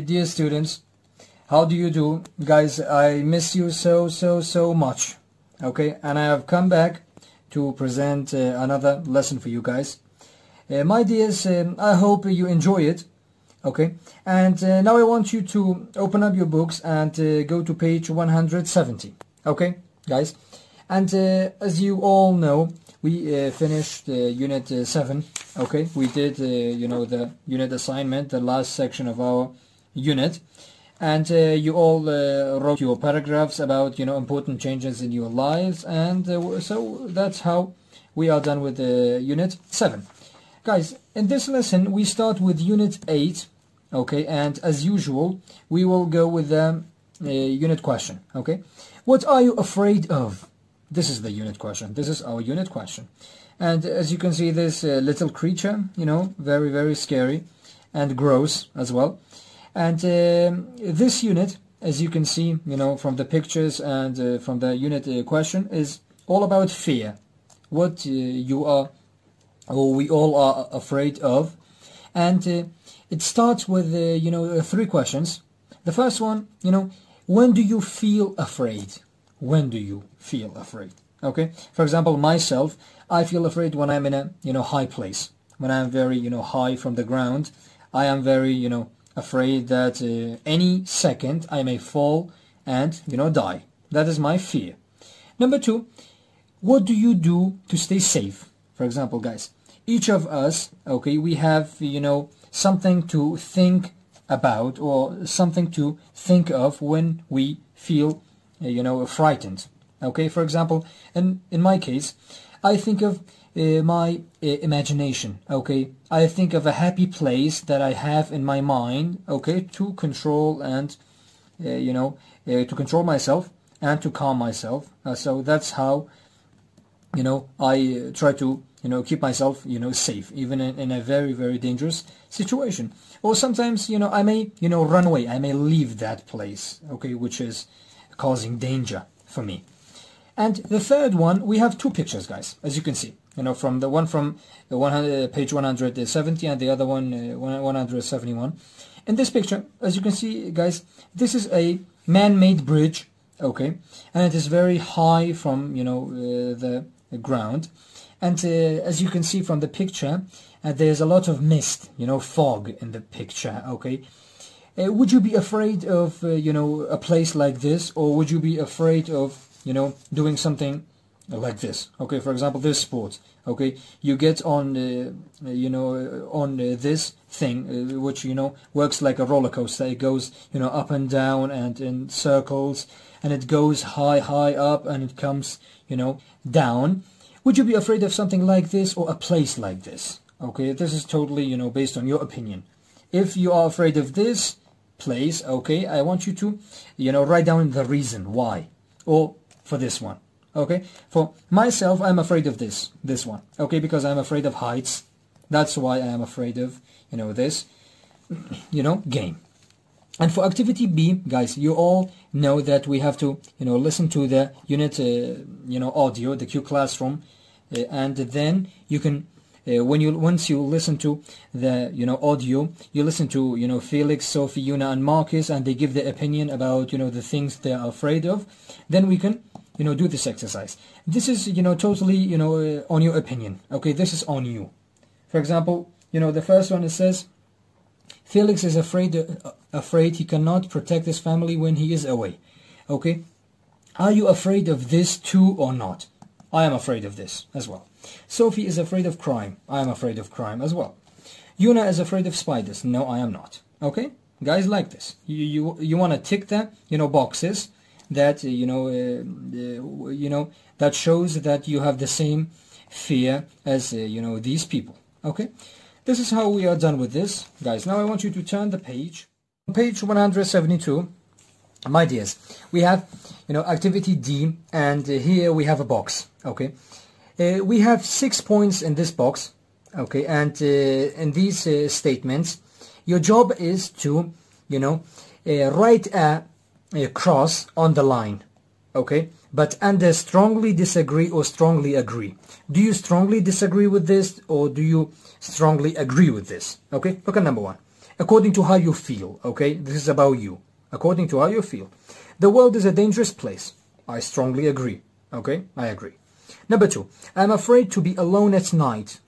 dear students, how do you do? Guys, I miss you so much. Okay, and I have come back to present another lesson for you guys. My dears, I hope you enjoy it. Okay, and now I want you to open up your books and go to page 170. Okay, guys, and as you all know, we finished unit 7. Okay, we did the unit assignment, the last section of our unit, and you all wrote your paragraphs about important changes in your lives, and so that's how we are done with unit 7. Guys, in this lesson we start with unit 8. Okay, and as usual we will go with the unit question. Okay, what are you afraid of? This is the unit question. This is our unit question. And as you can see, this little creature, very scary and gross as well. And this unit, as you can see, from the pictures and from the unit question, is all about fear. What you are, or we all are afraid of. And it starts with, 3 questions. The first one, when do you feel afraid? When do you feel afraid? Okay, for example, myself, I feel afraid when I'm in a high place. When I'm very high from the ground, I am very afraid that any second I may fall and die. That is my fear. Number 2, what do you do to stay safe? For example, guys, each of us, okay, we have something to think about or something to think of when we feel frightened. Okay, for example, in my case, I think of my imagination. Okay, I think of a happy place that I have in my mind. Okay, to control and to control myself and to calm myself. So that's how I try to keep myself safe, even in a very dangerous situation. Or sometimes I may run away. I may leave that place. Okay, which is causing danger for me. And the third one, we have 2 pictures, guys, as you can see. From the one from page 170 and the other one 171. In this picture, as you can see, guys, this is a man-made bridge. Okay, and it is very high from the ground. And as you can see from the picture, there's a lot of mist, fog in the picture. Okay, would you be afraid of a place like this, or would you be afraid of doing something like this? Okay, for example, this sport. Okay, you get on on this thing which works like a roller coaster. It goes up and down and in circles, and it goes high up and it comes down. Would you be afraid of something like this or a place like this? Okay, this is totally based on your opinion. If you are afraid of this place, okay, I want you to write down the reason why. Or for this one. Okay, for myself, I'm afraid of this one. Okay, because I'm afraid of heights. That's why I am afraid of this game. And for activity B, guys, you all know that we have to listen to the unit audio, the Q Classroom, and then you can once you listen to the audio, you listen to Felix, Sophie, Yuna, and Marcus, and they give their opinion about the things they are afraid of. Then we can do this exercise. This is totally on your opinion. Okay, this is on you. For example, the first one, it says Felix is afraid he cannot protect his family when he is away. Okay, are you afraid of this too or not? I am afraid of this as well. Sophie is afraid of crime. I am afraid of crime as well. Yuna is afraid of spiders. No, I am not. Okay, guys, like this. You want to tick the boxes that that shows that you have the same fear as these people. Okay, this is how we are done with this, guys. Now I want you to turn the page. Page 172. My dears, we have activity D, and here we have a box. Okay, we have 6 points in this box. Okay, and in these statements, your job is to write a cross on the line. Okay, but under strongly disagree or strongly agree. Do you strongly disagree with this, or do you strongly agree with this? Okay, look at number 1. according to how you feel, okay? This is about you, according to how you feel. The world is a dangerous place. I strongly agree, okay? I agree. Number 2, I'm afraid to be alone at night.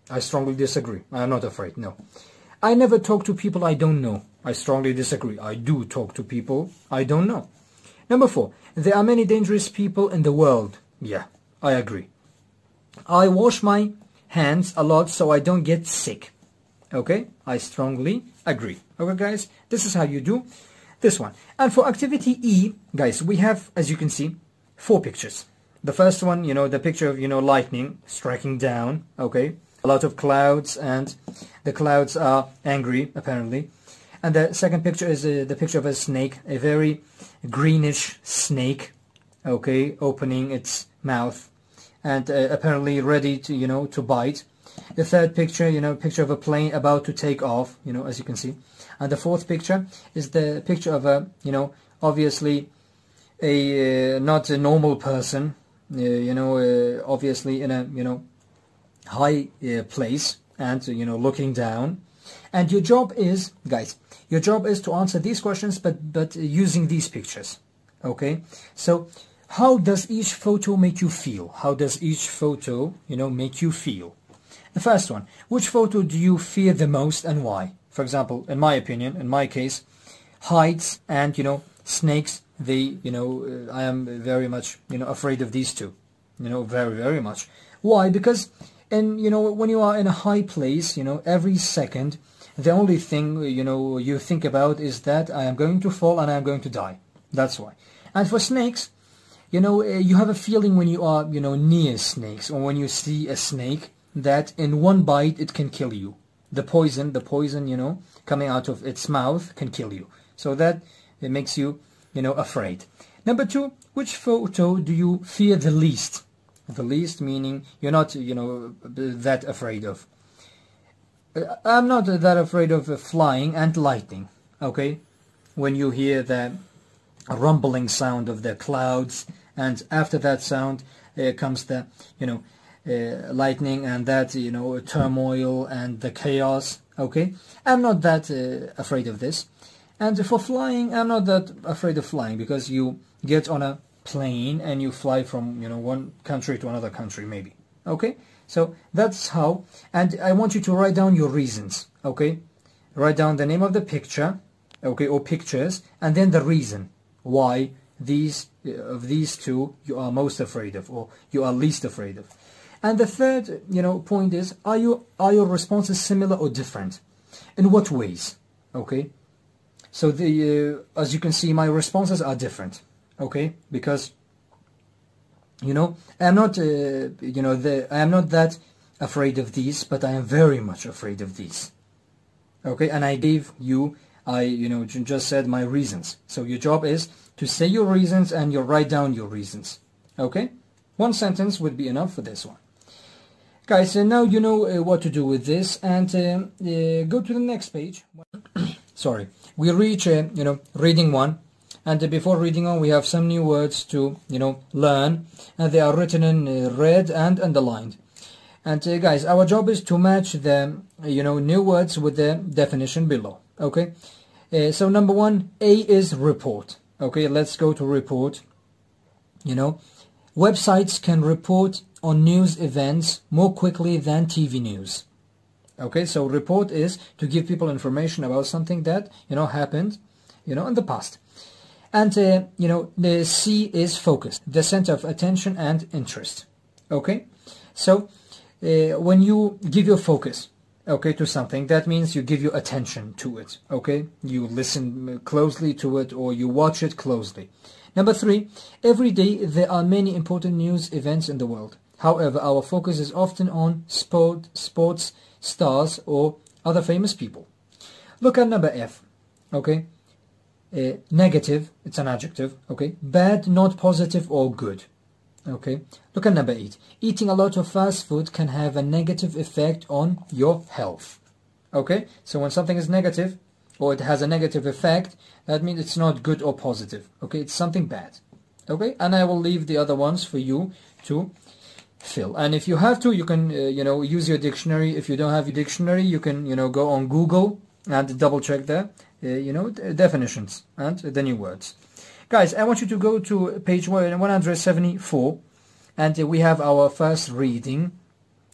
I strongly disagree. I am not afraid, no. I never talk to people I don't know. I strongly disagree. I do talk to people I don't know. Number 4, there are many dangerous people in the world. Yeah, I agree. I wash my hands a lot so I don't get sick. Okay, I strongly agree. Okay, guys, this is how you do this one. And for activity E, guys, we have, as you can see, 4 pictures. The first one, you know, the picture of, you know, lightning striking down, okay? A lot of clouds, and the clouds are angry, apparently. And the second picture is the picture of a snake, a very greenish snake, okay, opening its mouth and apparently ready to, you know, to bite. The third picture, you know, picture of a plane about to take off, you know, as you can see. And the fourth picture is the picture of a, you know, obviously a not a normal person, you know, obviously in a, you know, high place and, you know, looking down. And your job is, guys, your job is to answer these questions, but using these pictures, okay? So how does each photo make you feel? How does each photo, you know, make you feel? The first one, which photo do you fear the most and why? For example, in my opinion, in my case, heights and, you know, snakes, they, you know, I am very much, you know, afraid of these two, you know, very, very much. Why? Because, and, you know, when you are in a high place, you know, every second, the only thing, you know, you think about is that I am going to fall and I am going to die. That's why. And for snakes, you know, you have a feeling when you are, you know, near snakes or when you see a snake that in one bite it can kill you. The poison, you know, coming out of its mouth can kill you. So that it makes you, you know, afraid. Number 2, which photo do you fear the least? The least meaning you're not, you know, that afraid of. I'm not that afraid of flying and lightning, okay? When you hear the rumbling sound of the clouds, and after that sound comes the, you know, lightning and that, you know, turmoil and the chaos, okay? I'm not that afraid of this. And for flying, I'm not that afraid of flying, because you get on a plane and you fly from, you know, one country to another country, maybe, okay? So that's how, and I want you to write down your reasons, okay? Write down the name of the picture, okay, or pictures, and then the reason why these of these two you are most afraid of, or you are least afraid of. And the third, you know, point is, are your responses similar or different? In what ways? Okay? So the as you can see, my responses are different, okay? Because, you know, I'm not, you know, I am not that afraid of these, but I am very much afraid of these. Okay, and I gave you, you know, just said my reasons. So your job is to say your reasons and you write down your reasons. Okay, 1 sentence would be enough for this one. Guys, now you know what to do with this, and go to the next page. Sorry, we reach, you know, reading 1. And before reading on, we have some new words to, you know, learn. And they are written in red and underlined. And guys, our job is to match the, you know, new words with the definition below. Okay. So number 1, A is report. Okay, let's go to report. You know, websites can report on news events more quickly than TV news. Okay, so report is to give people information about something that, you know, happened, you know, in the past. And, you know, the C is focus, the center of attention and interest. Okay? So, when you give your focus, okay, to something, that means you give your attention to it. Okay? You listen closely to it, or you watch it closely. Number 3, every day there are many important news events in the world. However, our focus is often on sports stars or other famous people. Look at number F. Okay? Negative, it's an adjective, okay? Bad, not positive or good, okay? Look at number 8. Eating a lot of fast food can have a negative effect on your health, okay? So when something is negative, or it has a negative effect, that means it's not good or positive, okay? It's something bad, okay? And I will leave the other ones for you to fill. And if you have to, you can, you know, use your dictionary. If you don't have your dictionary, you can, you know, go on Google, and double check the definitions and the new words. Guys, I want you to go to page 174, and we have our first reading.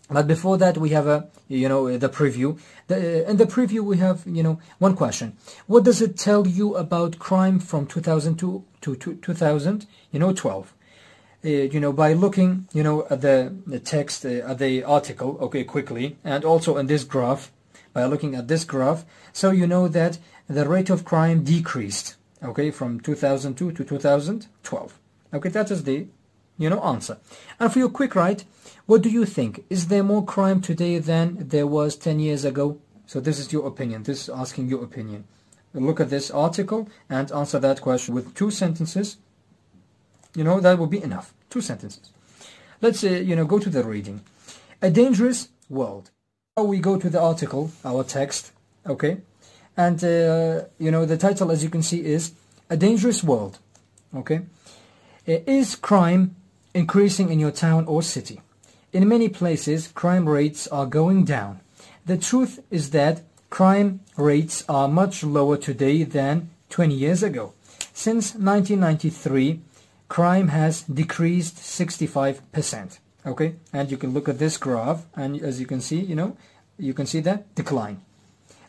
But before that, we have the preview. In the preview, we have one question. What does it tell you about crime from 2002 to 2012? By looking at the text, at the article, okay, quickly, and also in this graph, by looking at this graph, so you know that the rate of crime decreased, okay, from 2002 to 2012. Okay, that is the answer. And for your quick write, what do you think? Is there more crime today than there was 10 years ago? So this is your opinion. This is asking your opinion. Look at this article and answer that question with 2 sentences. That will be enough. 2 sentences. Let's go to the reading. A dangerous world. Now we go to the article, our text, okay? And the title, as you can see, is A Dangerous World, okay? Is crime increasing in your town or city? In many places, crime rates are going down. The truth is that crime rates are much lower today than 20 years ago. Since 1993, crime has decreased 65%. Okay, and you can look at this graph, and as you can see, you can see that decline.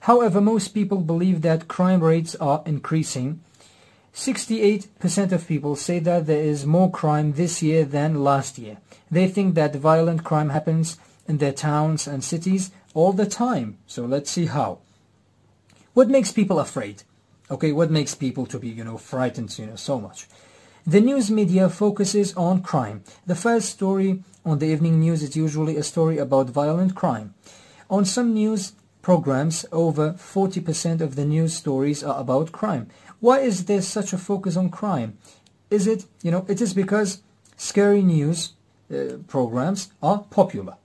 However, most people believe that crime rates are increasing. 68% of people say that there is more crime this year than last year. They think that violent crime happens in their towns and cities all the time. So let's see how. What makes people afraid? Okay, what makes people to be, frightened, so much? The news media focuses on crime. The first story on the evening news is usually a story about violent crime. On some news programs, over 40% of the news stories are about crime. Why is there such a focus on crime? Is it, it is because scary news programs are popular.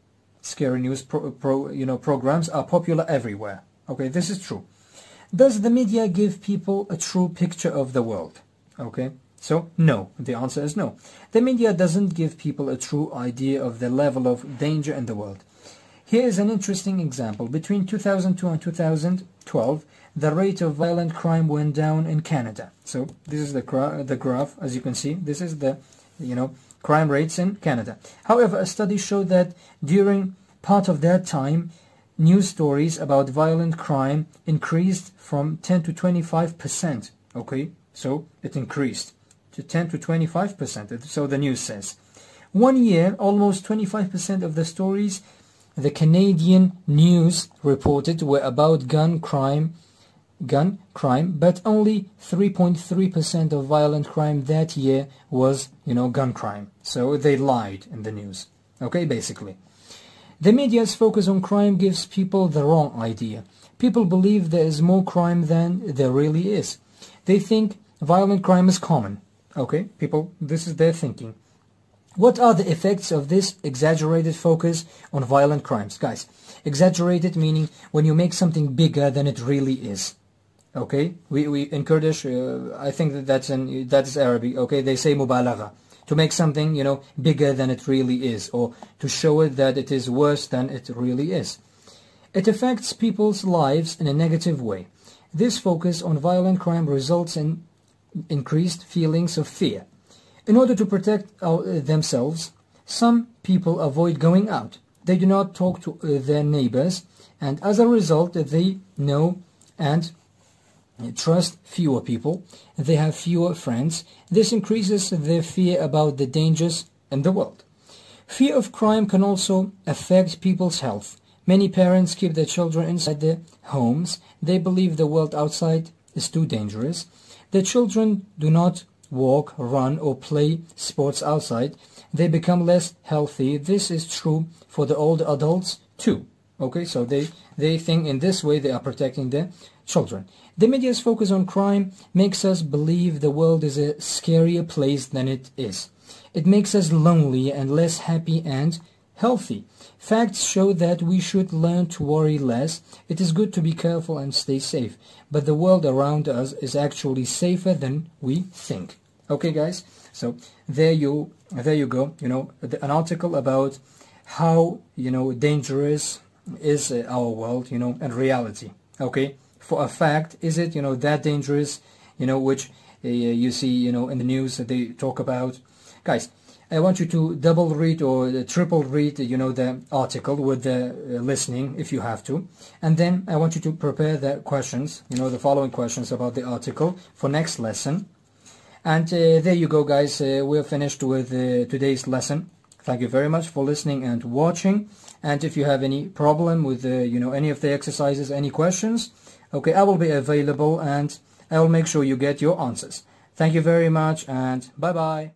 Scary news programs are popular everywhere. Okay, this is true. Does the media give people a true picture of the world? Okay, so no. The answer is no. The media doesn't give people a true idea of the level of danger in the world. Here is an interesting example. Between 2002 and 2012, the rate of violent crime went down in Canada. So this is the graph, as you can see. This is the, crime rates in Canada. However, a study showed that during part of that time, news stories about violent crime increased from 10 to 25%. Okay, so it increased to 10 to 25%. So the news says. 1 year, almost 25% of the stories the Canadian news reported were about gun crime, but only 3.3% of violent crime that year was, gun crime. So they lied in the news. Okay, basically. The media's focus on crime gives people the wrong idea. People believe there is more crime than there really is. They think violent crime is common. Okay, people, this is their thinking. What are the effects of this exaggerated focus on violent crimes? Guys, exaggerated meaning when you make something bigger than it really is. Okay, we in Kurdish, I think that is Arabic. Okay, they say mubalagha, to make something bigger than it really is, or to show it that it is worse than it really is. It affects people's lives in a negative way. This focus on violent crime results in increased feelings of fear. In order to protect themselves, some people avoid going out. They do not talk to their neighbors, and as a result, they know and trust fewer people. They have fewer friends. This increases their fear about the dangers in the world. Fear of crime can also affect people's health. Many parents keep their children inside their homes. They believe the world outside is too dangerous. The children do not walk, run, or play sports outside. They become less healthy. This is true for the older adults too. Okay, so they think in this way they are protecting their children. The media's focus on crime makes us believe the world is a scarier place than it is. It makes us lonely and less happy and healthy. Facts show that we should learn to worry less. It is good to be careful and stay safe, but the world around us is actually safer than we think. Okay, guys, so there you go, an article about how, dangerous is our world, in reality. Okay, for a fact? Is it, that dangerous, which you see, in the news that they talk about? Guys, I want you to double read or triple read, the article with the listening if you have to. And then I want you to prepare the questions, the following questions about the article for next lesson. And there you go, guys. We're finished with today's lesson. Thank you very much for listening and watching. And if you have any problem with, any of the exercises, any questions, okay, I will be available and I will make sure you get your answers. Thank you very much and bye-bye.